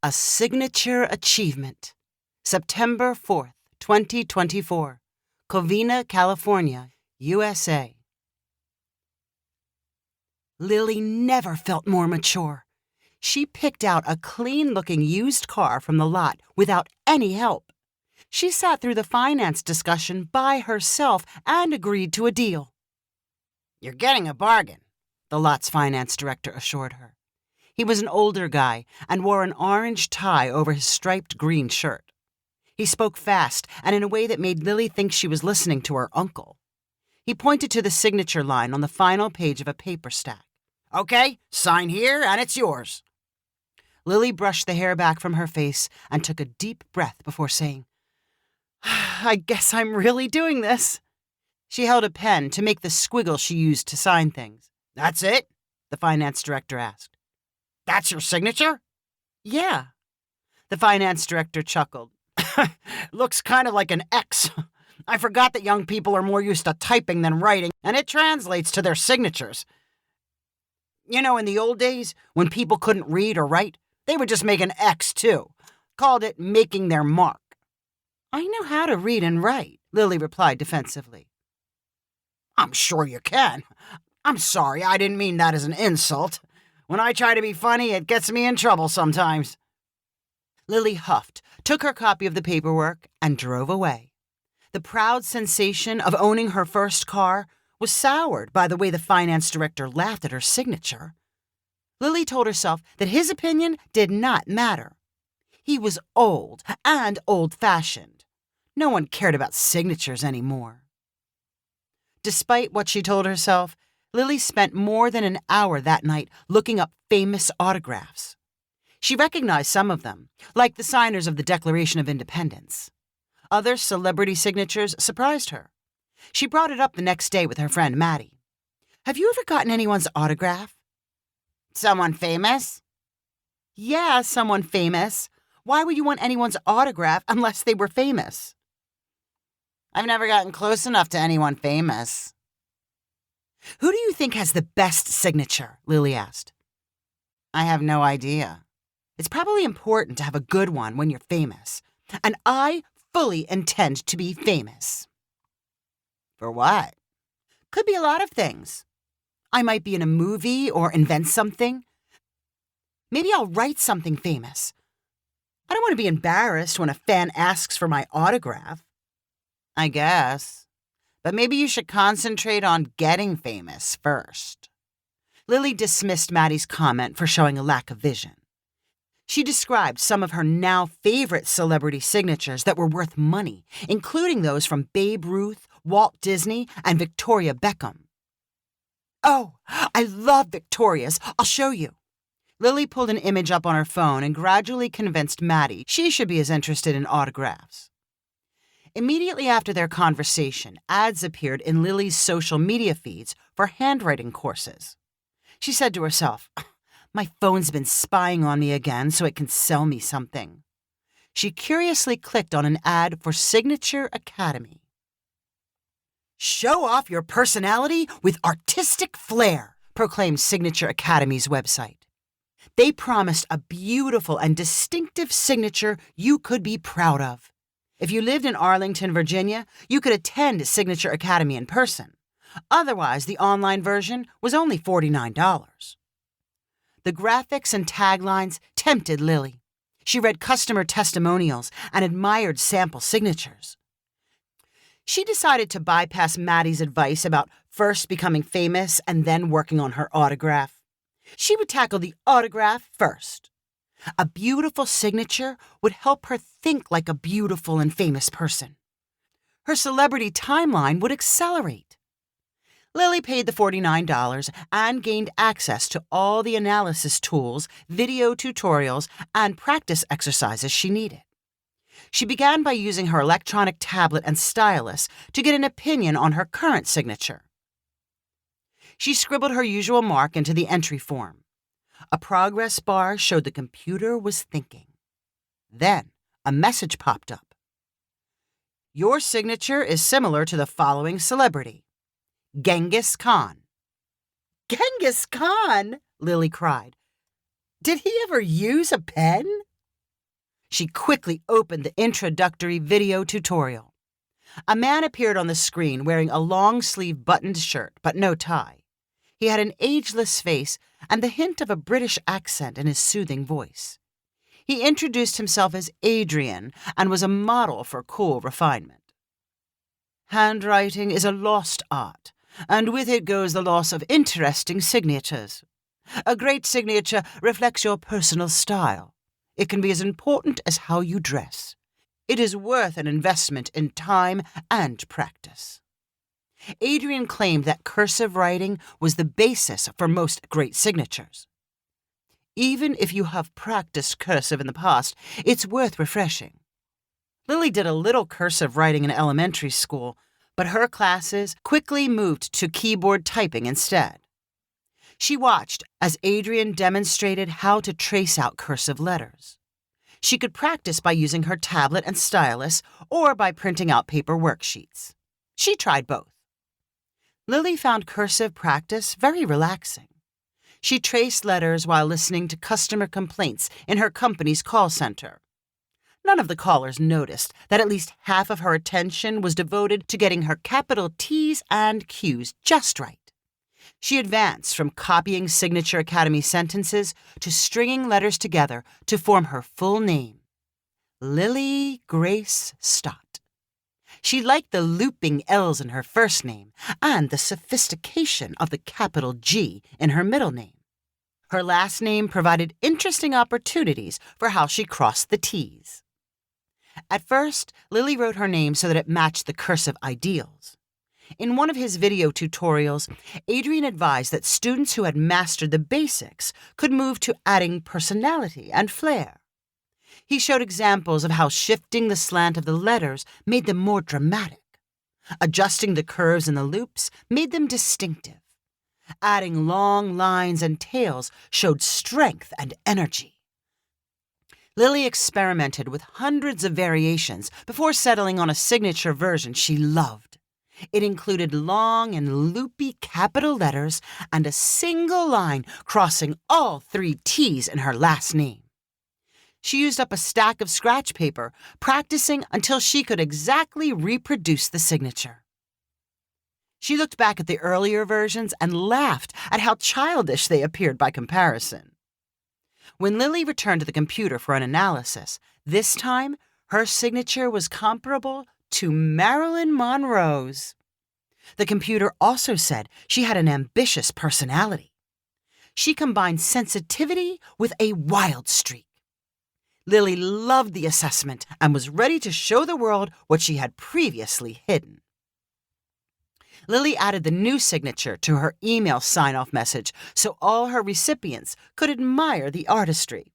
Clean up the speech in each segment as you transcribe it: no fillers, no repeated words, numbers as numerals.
A signature achievement. September 4th, 2024. Covina, California, USA. Lilly never felt more mature. She picked out a clean-looking used car from the lot without any help. She sat through the finance discussion by herself and agreed to a deal. "You're getting a bargain," the lot's finance director assured her. He was an older guy and wore an orange tie over his striped green shirt. He spoke fast and in a way that made Lilly think she was listening to her uncle. He pointed to the signature line on the final page of a paper stack. "Okay, sign here and it's yours." Lilly brushed the hair back from her face and took a deep breath before saying, "I guess I'm really doing this." She held a pen to make the squiggle she used to sign things. "That's it?" the finance director asked. "That's your signature?" "Yeah." The finance director chuckled. "Looks kind of like an X. I forgot that young people are more used to typing than writing, and it translates to their signatures. You know, in the old days, when people couldn't read or write, they would just make an X too. Called it making their mark." "I know how to read and write," Lilly replied defensively. "I'm sure you can. I'm sorry, I didn't mean that as an insult. When I try to be funny, it gets me in trouble sometimes." Lilly huffed, took her copy of the paperwork, and drove away. The proud sensation of owning her first car was soured by the way the finance director laughed at her signature. Lilly told herself that his opinion did not matter. He was old and old-fashioned. No one cared about signatures anymore. Despite what she told herself, Lilly spent more than an hour that night looking up famous autographs. She recognized some of them, like the signers of the Declaration of Independence. Other celebrity signatures surprised her. She brought it up the next day with her friend Maddie. "Have you ever gotten anyone's autograph?" "Someone famous?" "Yeah, someone famous. Why would you want anyone's autograph unless they were famous?" "I've never gotten close enough to anyone famous." "Who do you think has the best signature?" Lilly asked. "I have no idea." "It's probably important to have a good one when you're famous. And I fully intend to be famous." "For what?" "Could be a lot of things. I might be in a movie or invent something. Maybe I'll write something famous. I don't want to be embarrassed when a fan asks for my autograph." "I guess. But maybe you should concentrate on getting famous first." Lilly dismissed Maddie's comment for showing a lack of vision. She described some of her now favorite celebrity signatures that were worth money, including those from Babe Ruth, Walt Disney, and Victoria Beckham. "Oh, I love Victoria's. I'll show you." Lilly pulled an image up on her phone and gradually convinced Maddie she should be as interested in autographs. Immediately after their conversation, ads appeared in Lilly's social media feeds for handwriting courses. She said to herself, "My phone's been spying on me again so it can sell me something." She curiously clicked on an ad for Signature Academy. "Show off your personality with artistic flair," proclaimed Signature Academy's website. They promised a beautiful and distinctive signature you could be proud of. If you lived in Arlington, Virginia, you could attend Signature Academy in person. Otherwise, the online version was only $49. The graphics and taglines tempted Lilly. She read customer testimonials and admired sample signatures. She decided to bypass Maddie's advice about first becoming famous and then working on her autograph. She would tackle the autograph first. A beautiful signature would help her think like a beautiful and famous person. Her celebrity timeline would accelerate. Lilly paid the $49 and gained access to all the analysis tools, video tutorials, and practice exercises she needed. She began by using her electronic tablet and stylus to get an opinion on her current signature. She scribbled her usual mark into the entry form. A progress bar showed the computer was thinking. Then a message popped up. "Your signature is similar to the following celebrity: Genghis Khan." "Genghis Khan?" Lilly cried. "Did he ever use a pen?" She quickly opened the introductory video tutorial. A man appeared on the screen wearing a long-sleeve buttoned shirt, but no tie. He had an ageless face and the hint of a British accent in his soothing voice. He introduced himself as Adrian and was a model for cool refinement. Handwriting is a lost art, and with it goes the loss of interesting signatures. A great signature reflects your personal style. It can be as important as how you dress. It is worth an investment in time and practice. Adrian claimed that cursive writing was the basis for most great signatures. Even if you have practiced cursive in the past, it's worth refreshing. Lilly did a little cursive writing in elementary school, but her classes quickly moved to keyboard typing instead. She watched as Adrian demonstrated how to trace out cursive letters. She could practice by using her tablet and stylus or by printing out paper worksheets. She tried both. Lilly found cursive practice very relaxing. She traced letters while listening to customer complaints in her company's call center. None of the callers noticed that at least half of her attention was devoted to getting her capital T's and Q's just right. She advanced from copying Signature Academy sentences to stringing letters together to form her full name, Lilly Grace Stott. She liked the looping L's in her first name and the sophistication of the capital G in her middle name. Her last name provided interesting opportunities for how she crossed the T's. At first, Lilly wrote her name so that it matched the cursive ideals. In one of his video tutorials, Adrian advised that students who had mastered the basics could move to adding personality and flair. He showed examples of how shifting the slant of the letters made them more dramatic. Adjusting the curves and the loops made them distinctive. Adding long lines and tails showed strength and energy. Lilly experimented with hundreds of variations before settling on a signature version she loved. It included long and loopy capital letters and a single line crossing all 3 T's in her last name. She used up a stack of scratch paper, practicing until she could exactly reproduce the signature. She looked back at the earlier versions and laughed at how childish they appeared by comparison. When Lilly returned to the computer for an analysis, this time her signature was comparable to Marilyn Monroe's. The computer also said she had an ambitious personality. She combined sensitivity with a wild streak. Lilly loved the assessment and was ready to show the world what she had previously hidden. Lilly added the new signature to her email sign-off message so all her recipients could admire the artistry.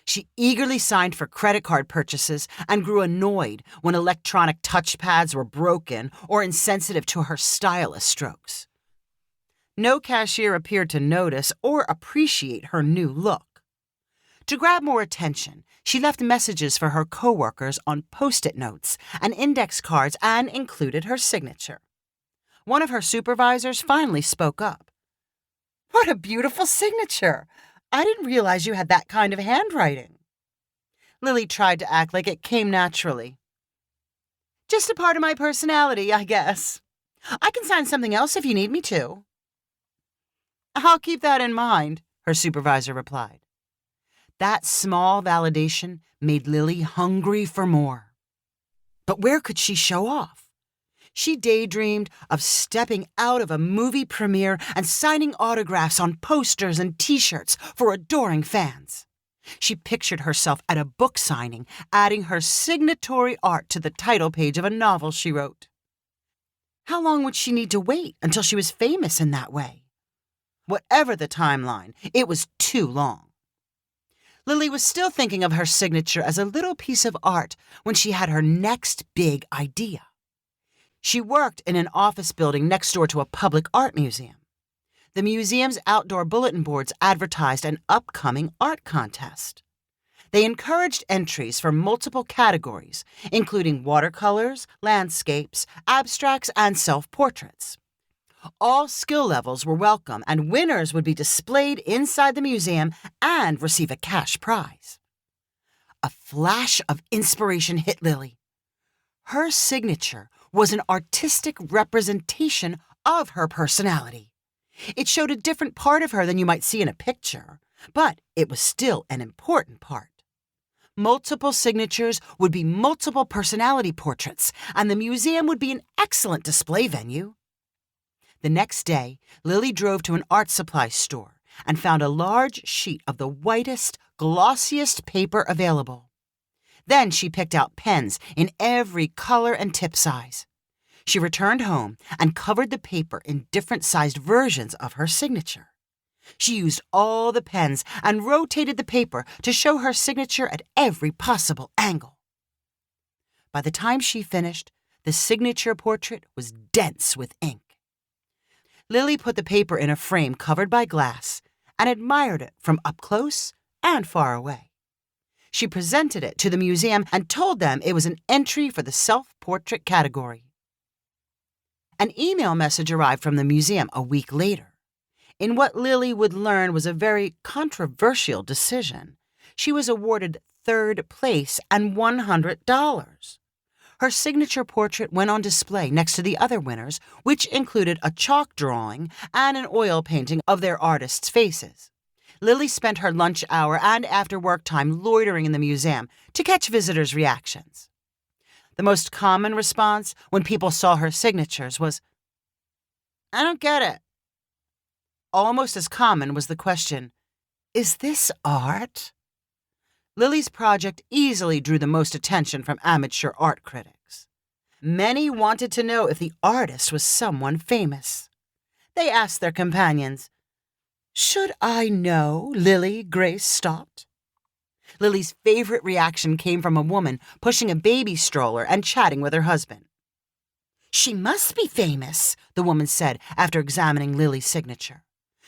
She eagerly signed for credit card purchases and grew annoyed when electronic touchpads were broken or insensitive to her stylus strokes. No cashier appeared to notice or appreciate her new look. To grab more attention, she left messages for her coworkers on Post-it notes and index cards and included her signature. One of her supervisors finally spoke up. "What a beautiful signature! I didn't realize you had that kind of handwriting." Lilly tried to act like it came naturally. "Just a part of my personality, I guess. I can sign something else if you need me to." "I'll keep that in mind," her supervisor replied. That small validation made Lilly hungry for more. But where could she show off? She daydreamed of stepping out of a movie premiere and signing autographs on posters and T-shirts for adoring fans. She pictured herself at a book signing, adding her signatory art to the title page of a novel she wrote. How long would she need to wait until she was famous in that way? Whatever the timeline, it was too long. Lilly was still thinking of her signature as a little piece of art when she had her next big idea. She worked in an office building next door to a public art museum. The museum's outdoor bulletin boards advertised an upcoming art contest. They encouraged entries for multiple categories, including watercolors, landscapes, abstracts, and self-portraits. All skill levels were welcome, and winners would be displayed inside the museum and receive a cash prize. a flash of inspiration hit Lilly. Her signature was an artistic representation of her personality. It showed a different part of her than you might see in a picture, but it was still an important part. Multiple signatures would be multiple personality portraits, and the museum would be an excellent display venue. The next day, Lilly drove to an art supply store and found a large sheet of the whitest, glossiest paper available. Then she picked out pens in every color and tip size. She returned home and covered the paper in different-sized versions of her signature. She used all the pens and rotated the paper to show her signature at every possible angle. By the time she finished, the signature portrait was dense with ink. Lilly put the paper in a frame covered by glass and admired it from up close and far away. She presented it to the museum and told them it was an entry for the self-portrait category. An email message arrived from the museum a week later. In what Lilly would learn was a very controversial decision, she was awarded third place and $100. Her signature portrait went on display next to the other winners, which included a chalk drawing and an oil painting of their artists' faces. Lilly spent her lunch hour and after-work time loitering in the museum to catch visitors' reactions. The most common response when people saw her signatures was, "I don't get it." Almost as common was the question, "Is this art?" Lilly's project easily drew the most attention from amateur art critics. Many wanted to know if the artist was someone famous. They asked their companions, "Should I know Lilly Grace Stott?" Lilly's favorite reaction came from a woman pushing a baby stroller and chatting with her husband. "She must be famous," the woman said after examining Lilly's signature.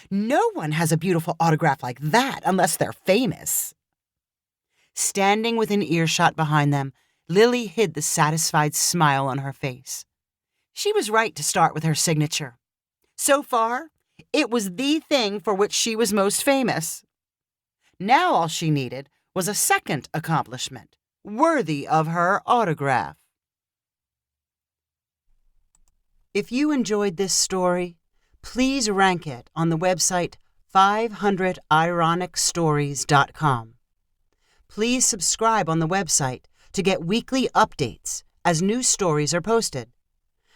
"No one has a beautiful autograph like that unless they're famous." Standing within earshot behind them, Lilly hid the satisfied smile on her face. She was right to start with her signature. So far, it was the thing for which she was most famous. Now all she needed was a second accomplishment, worthy of her autograph. If you enjoyed this story, please rank it on the website 500ironicstories.com. Please subscribe on the website to get weekly updates as new stories are posted.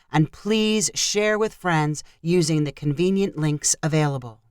And please share with friends using the convenient links available.